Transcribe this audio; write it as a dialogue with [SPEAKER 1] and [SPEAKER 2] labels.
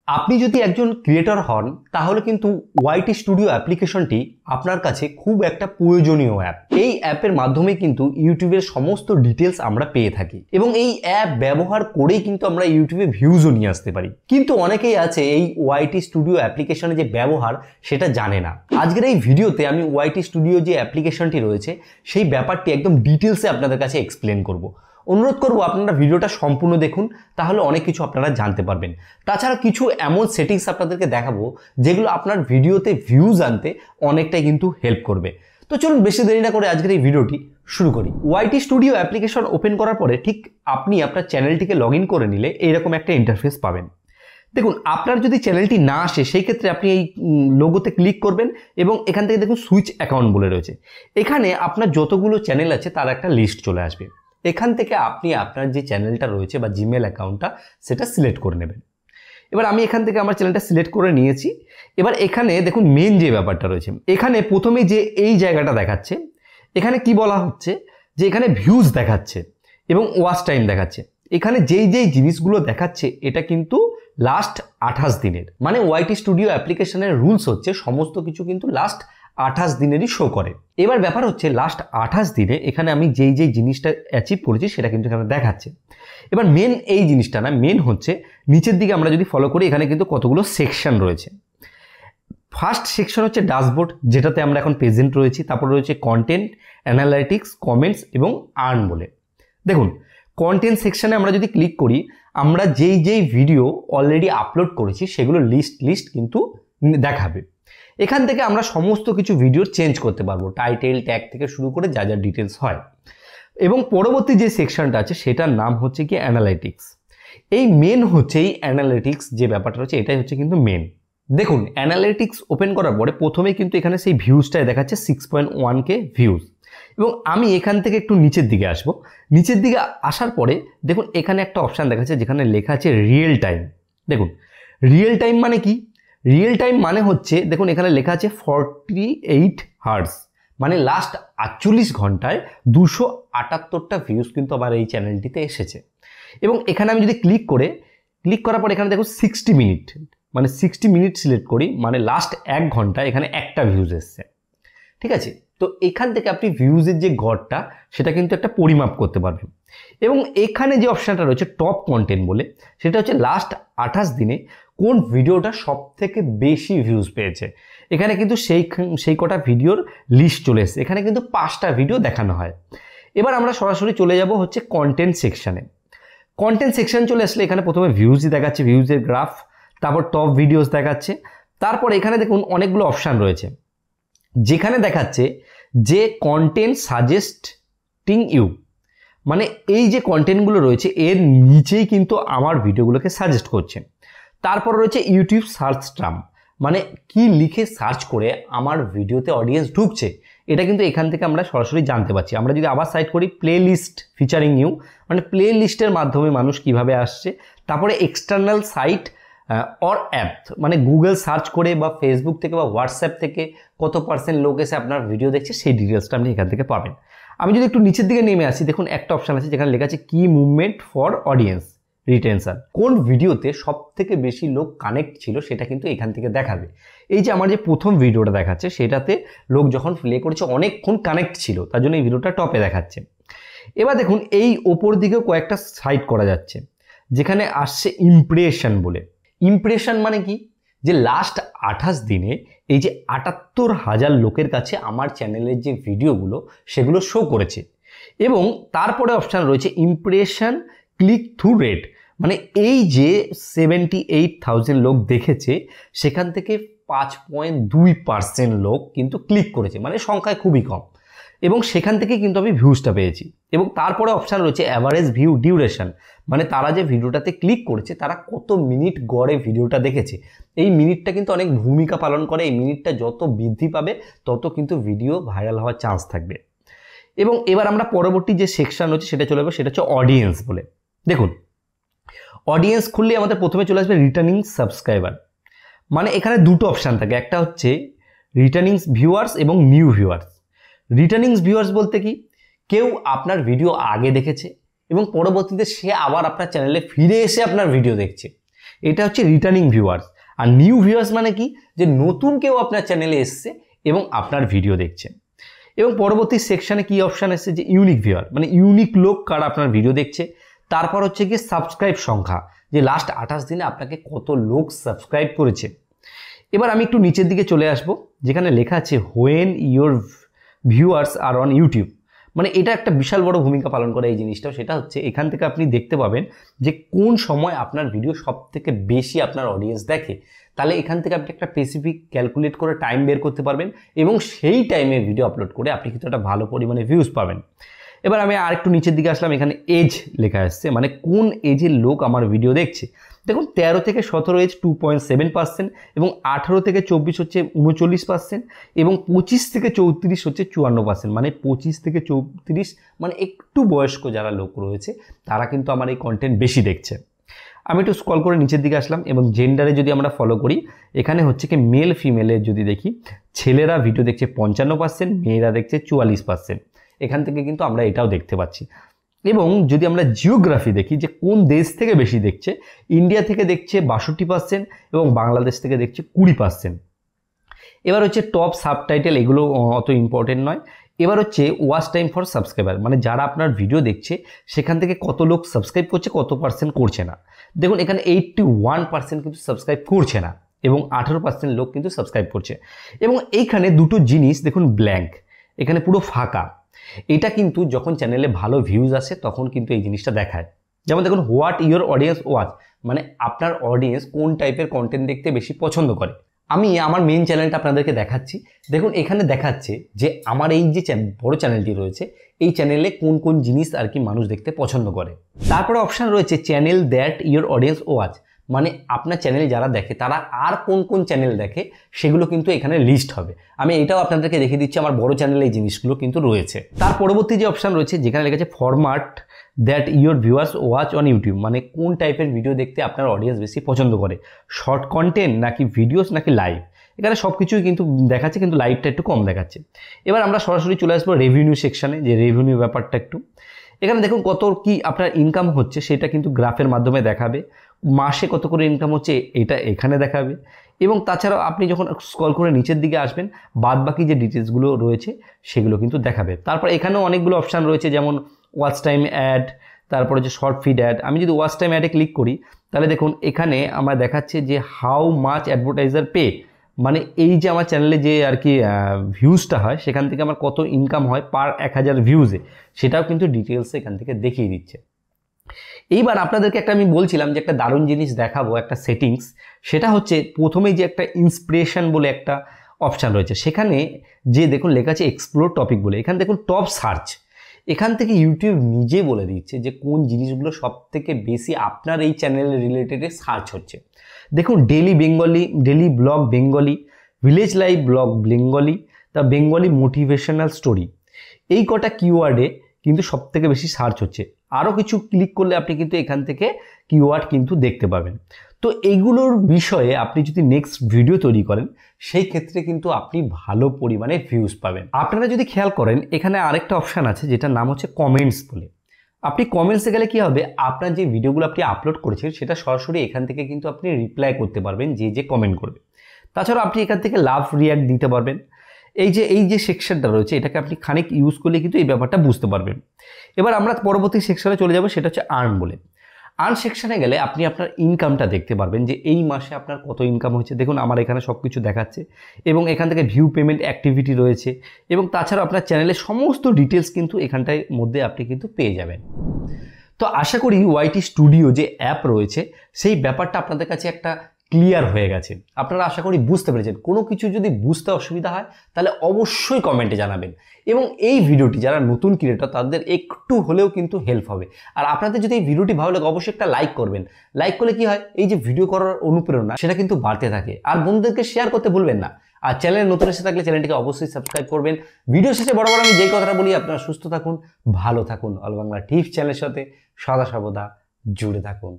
[SPEAKER 1] আপনি যদি একজন ক্রিয়েটর হন তাহলে কিন্তু ওয়াইটি স্টুডিও অ্যাপ্লিকেশনটি আপনার কাছে খুব একটা প্রয়োজনীয় অ্যাপ। এই অ্যাপের মাধ্যমে কিন্তু ইউটিউবের সমস্ত ডিটেলস আমরা পেয়ে থাকি এবং এই অ্যাপ ব্যবহার করেই কিন্তু আমরা ইউটিউবে ভিউজও নিয়ে আসতে পারি। কিন্তু অনেকেই আছে এই ওয়াইটি স্টুডিও অ্যাপ্লিকেশনের যে ব্যবহার সেটা জানে না। আজকের এই ভিডিওতে আমি ওয়াইটি স্টুডিও যে অ্যাপ্লিকেশনটি রয়েছে সেই ব্যাপারটি একদম ডিটেলসে আপনাদের কাছে এক্সপ্লেন করব। অনুরোধ করব আপনারা ভিডিওটা সম্পূর্ণ দেখুন, তাহলে অনেক কিছু আপনারা জানতে পারবেন। তাছাড়া কিছু এমন সেটিংস আপনাদেরকে দেখাবো যেগুলো আপনার ভিডিওতে ভিউজ আনতে অনেকটাই কিন্তু হেল্প করবে। তো চলুন বেশি দেরি না করে আজকের এই ভিডিওটি শুরু করি। ওয়াইটি স্টুডিও অ্যাপ্লিকেশন ওপেন করার পরে ঠিক আপনি আপনার চ্যানেলটিকে লগ ইন করে নিলে এইরকম একটা ইন্টারফেস পাবেন। দেখুন, আপনার যদি চ্যানেলটি না আসে সেই ক্ষেত্রে আপনি এই লোগোতে ক্লিক করবেন এবং এখান থেকে দেখুন সুইচ অ্যাকাউন্ট বলে রয়েছে। এখানে আপনার যতগুলো চ্যানেল আছে তার একটা লিস্ট চলে আসবে। এখান থেকে আপনি আপনার যে চ্যানেলটা রয়েছে বা জিমেল অ্যাকাউন্টটা সেটা সিলেক্ট করে নেবেন। এবার আমি এখান থেকে আমার চ্যানেলটা সিলেক্ট করে নিয়েছি। এবার এখানে দেখুন মেন যে ব্যাপারটা রয়েছে, এখানে প্রথমে যে এই জায়গাটা দেখাচ্ছে, এখানে কি বলা হচ্ছে যে এখানে ভিউজ দেখাচ্ছে এবং ওয়াচ টাইম দেখাচ্ছে। এখানে যেই যেই জিনিসগুলো দেখাচ্ছে এটা কিন্তু লাস্ট 28 দিনের, মানে ওয়াইটি স্টুডিও অ্যাপ্লিকেশনের রুলস হচ্ছে সমস্ত কিছু কিন্তু লাস্ট 28 দিনেরই শো করে। এবার ব্যাপার হচ্ছে লাস্ট 28 দিনে এখানে আমি যেই যেই জিনিসটা অ্যাচিভ করেছি সেটা কিন্তু এখানে দেখাচ্ছে। এবার মেন এই জিনিসটা না, মেন হচ্ছে নিচের দিকে আমরা যদি ফলো করি এখানে কিন্তু কতগুলো সেকশন রয়েছে। ফার্স্ট সেকশন হচ্ছে ড্যাশবোর্ড, যেটাতে আমরা এখন প্রেজেন্ট রয়েছি। তারপর রয়েছে কন্টেন্ট, অ্যানালাইটিক্স, কমেন্টস এবং আর্ন বলে। দেখুন, কন্টেন্ট সেকশনে আমরা যদি ক্লিক করি আমরা যেই যেই ভিডিও অলরেডি আপলোড করেছি সেগুলো লিস্ট কিন্তু দেখাবে। এখান থেকে আমরা সমস্ত কিছু ভিডিও চেঞ্জ করতে পারবো, টাইটেল, ট্যাগ থেকে শুরু করে যা যা ডিটেলস হয়। এবং পরবর্তী যে সেকশনটা আছে সেটার নাম হচ্ছে কি অ্যানালাইটিক্স। এই মেন হচ্ছে এই অ্যানালাইটিক্স যে ব্যাপারটা রয়েছে এটাই হচ্ছে কিন্তু মেন। দেখুন, অ্যানালাইটিক্স ওপেন করার পরে প্রথমেই কিন্তু এখানে সেই ভিউজটাই দেখাচ্ছে 6.1K ভিউজ। এবং আমি এখান থেকে একটু নিচের দিকে আসবো। নিচের দিকে আসার পরে দেখুন এখানে একটা অপশান দেখাচ্ছে যেখানে লেখা আছে রিয়েল টাইম। দেখুন, রিয়েল টাইম মানে কি? রিয়েল টাইম মানে হচ্ছে দেখুন এখানে লেখা আছে 48 হার্জ, মানে লাস্ট 48 ঘন্টায় 278টা ভিউজ কিন্তু আমার এই চ্যানেলটিতে এসেছে। এবং এখানে আমি যদি ক্লিক করার পর এখানে দেখুন 60 মিনিট, মানে 60 মিনিট সিলেক্ট করি, মানে লাস্ট 1 ঘন্টায় এখানে একটা ভিউজ এসছে। ঠিক আছে, তো এখান থেকে আপনি ভিউজের যে গড়টা সেটা কিন্তু একটা পরিমাপ করতে পারবেন। এবং এখানে যে অপশানটা রয়েছে টপ কন্টেন্ট বলে, সেটা হচ্ছে লাস্ট 28 দিনে কোন ভিডিওটা সব থেকে বেশি ভিউজ পেয়েছে। এখানে কিন্তু সেই কটা ভিডিওর লিস্ট চলে এসেছে। এখানে কিন্তু 5টা ভিডিও দেখানো হয়। এবার আমরা সরাসরি চলে যাব হচ্ছে কন্টেন্ট সেকশানে। কন্টেন্ট সেকশন চলে আসলে এখানে প্রথমে ভিউজই দেখাচ্ছে, ভিউজের গ্রাফ, তারপর টপ ভিডিওস দেখাচ্ছে। তারপর এখানে দেখুন অনেকগুলো অপশান রয়েছে যেখানে দেখাচ্ছে যে কন্টেন্ট সাজেস্টিং ইউ, মানে এই যে কন্টেন্টগুলো রয়েছে এর নিচেই কিন্তু আমার ভিডিওগুলোকে সাজেস্ট করছে। তারপর রয়েছে ইউটিউব সার্চ টার্ম, মানে কি লিখে সার্চ করে আমার ভিডিওতে অডিয়েন্স ঢুকছে এটা কিন্তু এখান থেকে আমরা সরাসরি জানতে পারছি। আমরা যদি আবার সাইট করি প্লে লিস্ট ফিচারিং ইউ, মানে প্লে লিস্টের মাধ্যমে মানুষ কিভাবে আসছে। তারপরে এক্সটার্নাল সাইট অর অ্যাপ, মানে গুগল সার্চ করে বা ফেসবুক থেকে বা হোয়াটসঅ্যাপ থেকে কত % লোক এসে আপনার ভিডিও দেখছে সেই ডিটেলসটা আপনি এখান থেকে পাবেন। আমি যদি একটু নিচের দিকে নেমে আসি, দেখুন একটা অপশান আছে যেখানে লেখা আছে কি মুভমেন্ট ফর অডিয়েন্স রিটেনশন, কোন ভিডিওতে সব থেকে বেশি লোক কানেক্ট ছিল সেটা কিন্তু এখান থেকে দেখাবে। এই যে আমার যে প্রথম ভিডিওটা দেখাচ্ছে সেটাতে লোক যখন প্লে করেছে অনেকক্ষণ কানেক্ট ছিল, তার জন্য এই ভিডিওটা টপে দেখাচ্ছে। এবার দেখুন এই ওপর দিকেও কয়েকটা সাইট করা যাচ্ছে যেখানে আসছে ইমপ্রেশন বলে। ইমপ্রেশন মানে কি? যে লাস্ট 28 দিনে এই যে 78,000 লোকের কাছে আমার চ্যানেলের যে ভিডিওগুলো সেগুলো শো করেছে। এবং তারপরে অপশান রয়েছে ইমপ্রেশন ক্লিক থ্রু রেট, মানে এই যে 78,000 লোক দেখেছে সেখান থেকে 5.2% লোক কিন্তু ক্লিক করেছে, মানে সংখ্যায় খুবই কম। এবং সেখান থেকে কিন্তু আমি ভিউজটা পেয়েছি। এবং তারপরে অপশান রয়েছে অ্যাভারেজ ভিউ ডিউরেশন, মানে তারা যে ভিডিওটাতে ক্লিক করেছে তারা কত মিনিট গড়ে ভিডিওটা দেখেছে। এই মিনিটটা কিন্তু অনেক ভূমিকা পালন করে। এই মিনিটটা যত বৃদ্ধি পাবে তত কিন্তু ভিডিও ভাইরাল হওয়ার চান্স থাকবে। এবং এবার আমরা পরবর্তী যে সেকশন হচ্ছে সেটা চলে যাবো, সেটা হচ্ছে অডিয়েন্স বলে। দেখুন, অডিয়েন্স খুললে আমাদের প্রথমে চলে আসবে রিটার্নিং সাবস্ক্রাইবার, মানে এখানে দুটো অপশান থাকে, একটা হচ্ছে রিটার্নিং ভিউয়ার্স এবং নিউ ভিউয়ার্স। রিটার্নিং ভিউয়ার্স বলতে কি? কেউ আপনার ভিডিও আগে দেখেছে এবং পরবর্তীতে সে আবার আপনার চ্যানেলে ফিরে এসে আপনার ভিডিও দেখছে, এটা হচ্ছে রিটার্নিং ভিউয়ার্স। আর নিউ ভিউয়ার্স মানে কি, যে নতুন কেউ আপনার চ্যানেলে এসছে এবং আপনার ভিডিও দেখছে। এবং পরবর্তী সেকশানে কি অপশান এসছে, যে ইউনিক ভিউয়ার, মানে ইউনিক লোক কারা আপনার ভিডিও দেখছে। তারপর হচ্ছে কি সাবস্ক্রাইব সংখ্যা, যে লাস্ট 28 দিনে আপনাকে কত লোক সাবস্ক্রাইব করেছে। এবার আমি একটু নিচের দিকে চলে আসব, যেখানে লেখা আছে when your viewers are on YouTube. মানে এটা একটা বিশাল বড় ভূমিকা পালন করে এই জিনিসটাও। সেটা হচ্ছে এখান থেকে আপনি দেখতে পাবেন যে কোন সময় আপনার ভিডিও সব থেকে বেশি আপনার অডিয়েন্স দেখে। তাহলে এখান থেকে আপনি একটা স্পেসিফিক ক্যালকুলেট করে টাইম বের করতে পারবেন এবং সেই টাইমে ভিডিও আপলোড করে আপনি কিন্তু একটা ভালো পরিমাণে ভিউজ পাবেন। এবার আমি আর একটু নিচের দিকে আসলাম, এখানে এজ লেখা আসছে, মানে কোন এজের লোক আমার ভিডিও দেখছে। দেখুন 13 থেকে 17 এজ 2.7%, এবং 18 থেকে 24 হচ্ছে 39%, এবং 25 থেকে 34 হচ্ছে 54%। মানে 25 থেকে 34 মানে একটু বয়স্ক যারা লোক রয়েছে তারা কিন্তু আমার এই কন্টেন্ট বেশি দেখছে। আমি একটু স্ক্রল করে নিচের দিকে আসলাম এবং জেন্ডারে যদি আমরা ফলো করি, এখানে হচ্ছে কি মেল ফিমেলের যদি দেখি, ছেলেরা ভিডিও দেখছে 55%, মেয়েরা দেখছে 44%। এখান থেকে কিন্তু আমরা এটাও দেখতে পাচ্ছি। এবং যদি আমরা জিওগ্রাফি দেখি যে কোন দেশ থেকে বেশি দেখছে, ইন্ডিয়া থেকে দেখছে 62% এবং বাংলাদেশ থেকে দেখছে 20%। এবার হচ্ছে টপ সাবটাইটেল, এগুলো অত ইম্পর্টেন্ট নয়। এবার হচ্ছে ওয়াচ টাইম ফর সাবস্ক্রাইবার, মানে যারা আপনার ভিডিও দেখছে সেখান থেকে কত লোক সাবস্ক্রাইব করছে, কত পার্সেন্ট করছে না। দেখুন এখানে 81% কিন্তু সাবস্ক্রাইব করছে না এবং 18% লোক কিন্তু সাবস্ক্রাইব করছে। এবং এইখানে দুটো জিনিস দেখুন ব্ল্যাঙ্ক, এখানে পুরো ফাঁকা। এটা কিন্তু যখন চ্যানেলে ভালো ভিউজ আসে তখন কিন্তু এই জিনিসটা দেখায়। যেমন দেখুন হোয়াট ইউর অডিয়েন্স ওয়াচ, মানে আপনার অডিয়েন্স কোন টাইপের কন্টেন্ট দেখতে বেশি পছন্দ করে। আমি আমার মেন চ্যানেলটা আপনাদেরকে দেখাচ্ছি। দেখুন এখানে দেখাচ্ছে যে আমার এই যে বড় চ্যানেলটি রয়েছে, এই চ্যানেলে কোন কোন জিনিস আর কি মানুষ দেখতে পছন্দ করে। তারপরে অপশান রয়েছে channel that your audience watch, মানে আপনার চ্যানেল যারা দেখে তারা আর কোন কোন চ্যানেল দেখে সেগুলো কিন্তু এখানে লিস্ট হবে। আমি এটাও আপনাদেরকে দেখিয়ে দিচ্ছি, আমার বড় চ্যানেলে এই জিনিসগুলো কিন্তু রয়েছে। তার পরবর্তী যে অপশান রয়েছে যেখানে লেখা আছে format that your viewers watch on YouTube, মানে কোন টাইপের ভিডিও দেখতে আপনার অডিয়েন্স বেশি পছন্দ করে, শর্ট কন্টেন্ট নাকি ভিডিওস নাকি লাইভ। এখানে সব কিছুই কিন্তু দেখাচ্ছে, কিন্তু লাইভটা একটু কম দেখাচ্ছে। এবার আমরা সরাসরি চলে আসবো রেভিনিউ সেকশানে, যে রেভিনিউ ব্যাপারটা একটু। এখানে দেখুন কত কি আপনার ইনকাম হচ্ছে সেটা কিন্তু গ্রাফের মাধ্যমে দেখাবে, মাসে কত করে ইনকাম হচ্ছে এটা এখানে দেখাবে। এবং তাছাড়াও আপনি যখন স্ক্রল করে নিচের দিকে আসবেন বাদ বাকি যে ডিটেলসগুলো রয়েছে সেগুলো কিন্তু দেখাবে। তারপর এখানেও অনেকগুলো অপশান রয়েছে, যেমন ওয়াচ টাইম অ্যাড, তারপরে যে শর্ট ফিড অ্যাড। আমি যদি ওয়াচ টাইম অ্যাডে ক্লিক করি তাহলে দেখুন এখানে আমার দেখাচ্ছে যে হাউ মাচ অ্যাডভার্টাইজার পে, মানে এই যে আমার চ্যানেলে যে আর কি ভিউজটা হয় সেখান থেকে আমার কত ইনকাম হয় পার 1000 ভিউজে, সেটাও কিন্তু ডিটেলসে এখান থেকে দেখিয়ে দিচ্ছে। এইবার আপনাদেরকে একটা আমি বলছিলাম যে একটা দারুণ জিনিস দেখাবো, একটা সেটিংস। সেটা হচ্ছে প্রথমেই যে একটা ইন্সপিরেশন বলে একটা অপশান রয়েছে, সেখানে যে দেখুন লেখা আছে এক্সপ্লোর টপিক বলে। এখানে দেখুন টপ সার্চ, এখান থেকে ইউটিউব নিজে বলে দিচ্ছে যে কোন জিনিসগুলো সব থেকে বেশি আপনার এই চ্যানেল রিলেটেডে সার্চ হচ্ছে। দেখুন daily Bengali, daily blog Bengali, village life blog Bengali, the Bengali motivational story, এই কটা কিওয়ার্ডে কিন্তু সব থেকে বেশি সার্চ হচ্ছে। আরও কিছু ক্লিক করলে আপনি কিন্তু এখান থেকে কিওয়ার্ড কিন্তু দেখতে পাবেন। তো এইগুলোর বিষয়ে আপনি যদি নেক্সট ভিডিও তৈরি করেন সেই ক্ষেত্রে কিন্তু আপনি ভালো পরিমাণে ভিউজ পাবেন। আপনারা যদি খেয়াল করেন এখানে আরেকটা অপশান আছে যেটার নাম হচ্ছে কমেন্টস বলে। আপনি কমেন্টসে গেলে কি হবে, আপনার যে ভিডিওগুলো আপনি আপলোড করেছেন সেটা সরাসরি এখান থেকে কিন্তু আপনি রিপ্লাই করতে পারবেন যে কমেন্ট করবে। তাছাড়া আপনি এখান থেকে লাভ রিয়াক্ট দিতে পারবেন। এই যে সেকশনটা রয়েছে এটাকে আপনি খানিক ইউজ করলে কিন্তু এই ব্যাপারটা বুঝতে পারবেন। এবার আমরা পরবর্তী সেকশনে চলে যাব, সেটা হচ্ছে আর্ন বলে। আর্ন সেকশনে গেলে আপনি আপনার ইনকামটা দেখতে পারবেন যে এই মাসে আপনার কত ইনকাম হয়েছে। দেখুন আমার এখানে সব কিছু দেখাচ্ছে এবং এখান থেকে ভিউ পেমেন্ট অ্যাক্টিভিটি রয়েছে এবং তাছাড়াও আপনার চ্যানেলের সমস্ত ডিটেলস কিন্তু এখানটার মধ্যে আপনি কিন্তু পেয়ে যাবেন। তো আশা করি ওয়াইটি স্টুডিও যে অ্যাপ রয়েছে সেই ব্যাপারটা আপনাদের কাছে একটা ক্লিয়ার হয়ে গেছে। আপনারা আশা করি বুঝতে পেরেছেন। কোনো কিছু যদি বুঝতে অসুবিধা হয় তাহলে অবশ্যই কমেন্টে জানাবেন এবং এই ভিডিওটি যারা নতুন ক্রিয়েটর তাদের একটু হলেও কিন্তু হেল্প হবে। আর আপনাদের যদি এই ভিডিওটি ভালো লাগে অবশ্যই একটা লাইক করবেন। লাইক করলে কি হয়, এই যে ভিডিও করার অনুপ্রেরণা সেটা কিন্তু বাড়তে থাকে। আর বন্ধুদেরকে শেয়ার করতে ভুলবেন না। আর চ্যানেলে নতুন এসে থাকলে চ্যানেলটিকে অবশ্যই সাবস্ক্রাইব করবেন। ভিডিও শেষে বড় আমি যেই কথাটা বলি, আপনারা সুস্থ থাকুন, ভালো থাকুন, অল বাংলা টিপস চ্যানেলের সাথে সদা সর্বদা জুড়ে থাকুন।